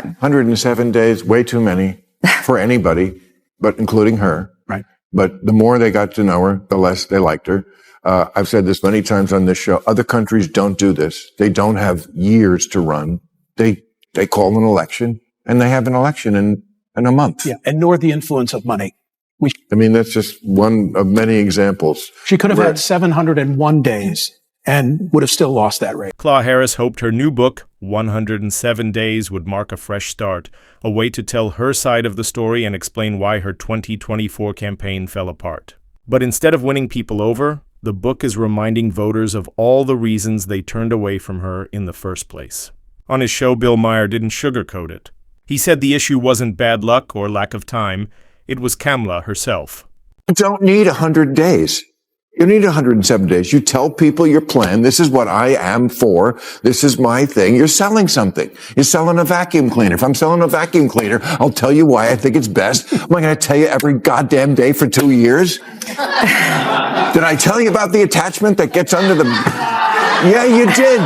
107 days, way too many for anybody, but including her. Right. But the more they got to know her, the less they liked her. I've said this many times on this show. Other countries don't do this. They don't have years to run. They call an election, and they have an election in a month. Yeah, and nor the influence of money. I mean, that's just one of many examples. She could have had 701 days and would have still lost that race. Kamala Harris hoped her new book, 107 Days, would mark a fresh start, a way to tell her side of the story and explain why her 2024 campaign fell apart. But instead of winning people over, the book is reminding voters of all the reasons they turned away from her in the first place. On his show, Bill Maher didn't sugarcoat it. He said the issue wasn't bad luck or lack of time. It was Kamala herself. You don't need 100 days. You need 107 days. You tell people your plan. This is what I am for. This is my thing. You're selling something. You're selling a vacuum cleaner. If I'm selling a vacuum cleaner, I'll tell you why I think it's best. Am I going to tell you every goddamn day for 2 years? Did I tell you about the attachment that gets under the... Yeah, you did.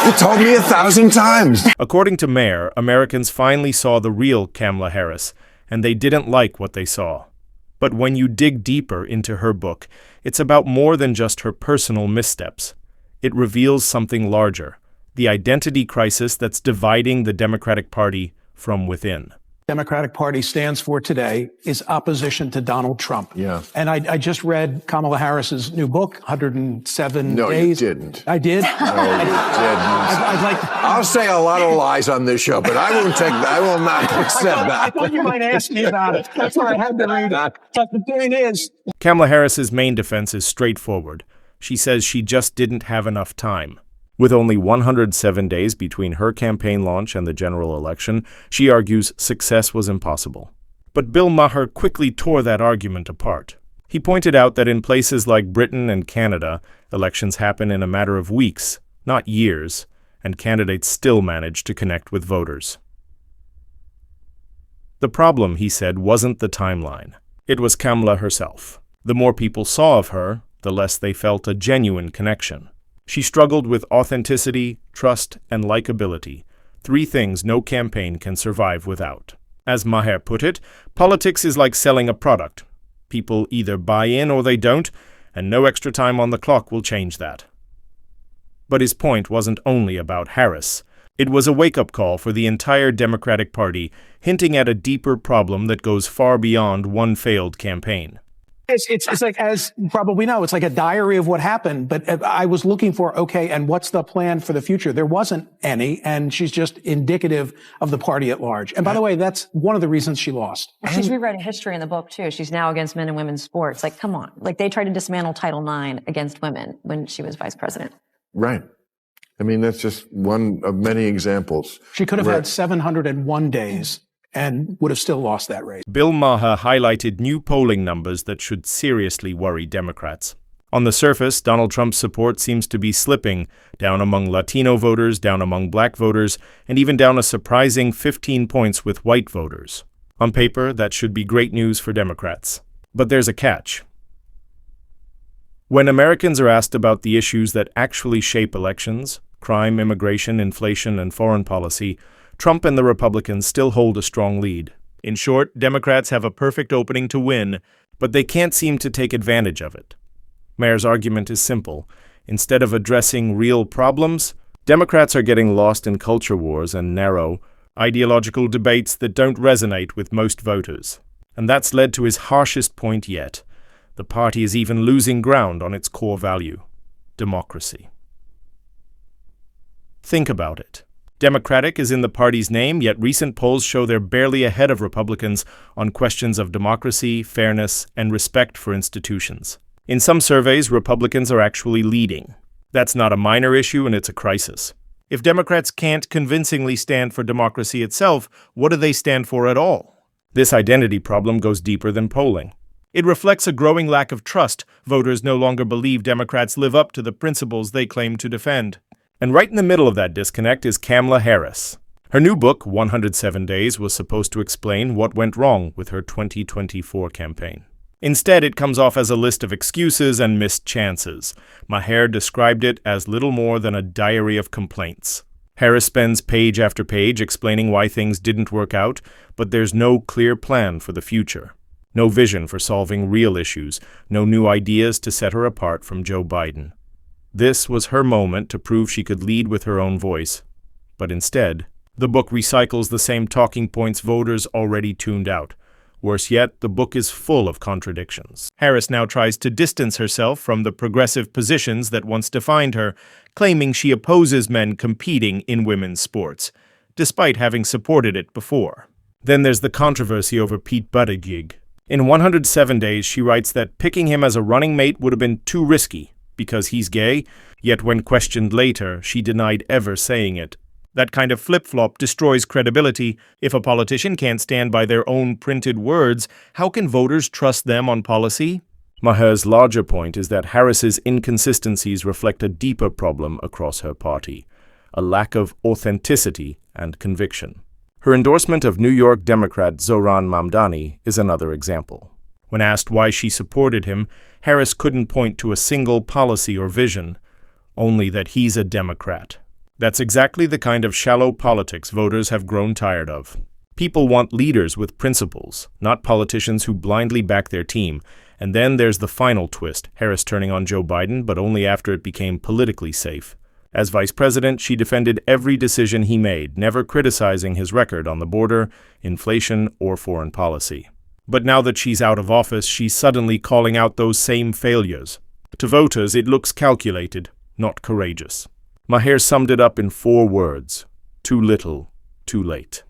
You told me 1,000 times. According to Maher, Americans finally saw the real Kamala Harris, and they didn't like what they saw. But when you dig deeper into her book, it's about more than just her personal missteps. It reveals something larger, the identity crisis that's dividing the Democratic Party from within. Democratic Party stands for today is opposition to Donald Trump. Yeah. And I just read Kamala Harris's new book, 107 No, Days. you didn't. I did? No, you didn't. I'd like I'll say a lot of lies on this show, but I will not accept that. I thought you might ask me about it. That's why I had to read that. But the thing is... Kamala Harris's main defense is straightforward. She says she just didn't have enough time. With only 107 days between her campaign launch and the general election, she argues success was impossible. But Bill Maher quickly tore that argument apart. He pointed out that in places like Britain and Canada, elections happen in a matter of weeks, not years, and candidates still manage to connect with voters. The problem, he said, wasn't the timeline. It was Kamala herself. The more people saw of her, the less they felt a genuine connection. She struggled with authenticity, trust, and likability, 3 things no campaign can survive without. As Maher put it, politics is like selling a product. People either buy in or they don't, and no extra time on the clock will change that. But his point wasn't only about Harris. It was a wake-up call for the entire Democratic Party, hinting at a deeper problem that goes far beyond one failed campaign. It's like, as you probably know, it's like a diary of what happened. But I was looking for, okay, and what's the plan for the future? There wasn't any, and she's just indicative of the party at large. And by the way, that's one of the reasons she lost. She's rewriting history in the book, too. She's now against men and women's sports. Like, come on. Like, they tried to dismantle Title IX against women when she was vice president. Right. I mean, that's just one of many examples. She could have had 701 days and would have still lost that race. Bill Maher highlighted new polling numbers that should seriously worry Democrats. On the surface, Donald Trump's support seems to be slipping, down among Latino voters, down among black voters, and even down a surprising 15 points with white voters. On paper, that should be great news for Democrats. But there's a catch. When Americans are asked about the issues that actually shape elections, crime, immigration, inflation, and foreign policy, Trump and the Republicans still hold a strong lead. In short, Democrats have a perfect opening to win, but they can't seem to take advantage of it. Maher's argument is simple. Instead of addressing real problems, Democrats are getting lost in culture wars and narrow, ideological debates that don't resonate with most voters. And that's led to his harshest point yet. The party is even losing ground on its core value: democracy. Think about it. Democratic is in the party's name, yet recent polls show they're barely ahead of Republicans on questions of democracy, fairness, and respect for institutions. In some surveys, Republicans are actually leading. That's not a minor issue, and it's a crisis. If Democrats can't convincingly stand for democracy itself, what do they stand for at all? This identity problem goes deeper than polling. It reflects a growing lack of trust. Voters no longer believe Democrats live up to the principles they claim to defend. And right in the middle of that disconnect is Kamala Harris. Her new book, 107 Days, was supposed to explain what went wrong with her 2024 campaign. Instead, it comes off as a list of excuses and missed chances. Maher described it as little more than a diary of complaints. Harris spends page after page explaining why things didn't work out, but there's no clear plan for the future. No vision for solving real issues, no new ideas to set her apart from Joe Biden. This was her moment to prove she could lead with her own voice. But instead, the book recycles the same talking points voters already tuned out. Worse yet, the book is full of contradictions. Harris now tries to distance herself from the progressive positions that once defined her, claiming she opposes men competing in women's sports, despite having supported it before. Then there's the controversy over Pete Buttigieg. In 107 Days, she writes that picking him as a running mate would have been too risky because he's gay, yet when questioned later, she denied ever saying it. That kind of flip-flop destroys credibility. If a politician can't stand by their own printed words, how can voters trust them on policy? Maher's larger point is that Harris's inconsistencies reflect a deeper problem across her party, a lack of authenticity and conviction. Her endorsement of New York Democrat Zohran Mamdani is another example. When asked why she supported him, Harris couldn't point to a single policy or vision, only that he's a Democrat. That's exactly the kind of shallow politics voters have grown tired of. People want leaders with principles, not politicians who blindly back their team. And then there's the final twist, Harris turning on Joe Biden, but only after it became politically safe. As vice president, she defended every decision he made, never criticizing his record on the border, inflation, or foreign policy. But now that she's out of office, she's suddenly calling out those same failures. To voters, it looks calculated, not courageous. Maher summed it up in 4 words: too little, too late.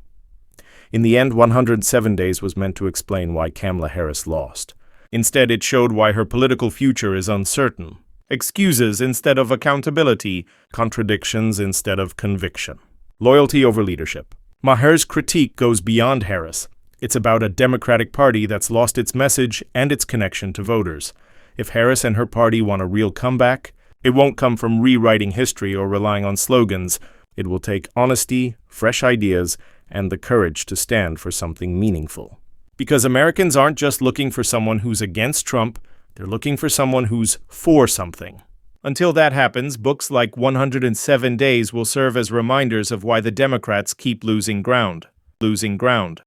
In the end, 107 Days was meant to explain why Kamala Harris lost. Instead, it showed why her political future is uncertain. Excuses instead of accountability, contradictions instead of conviction. Loyalty over leadership. Maher's critique goes beyond Harris. It's about a Democratic Party that's lost its message and its connection to voters. If Harris and her party want a real comeback, it won't come from rewriting history or relying on slogans. It will take honesty, fresh ideas, and the courage to stand for something meaningful. Because Americans aren't just looking for someone who's against Trump, they're looking for someone who's for something. Until that happens, books like 107 Days will serve as reminders of why the Democrats keep losing ground.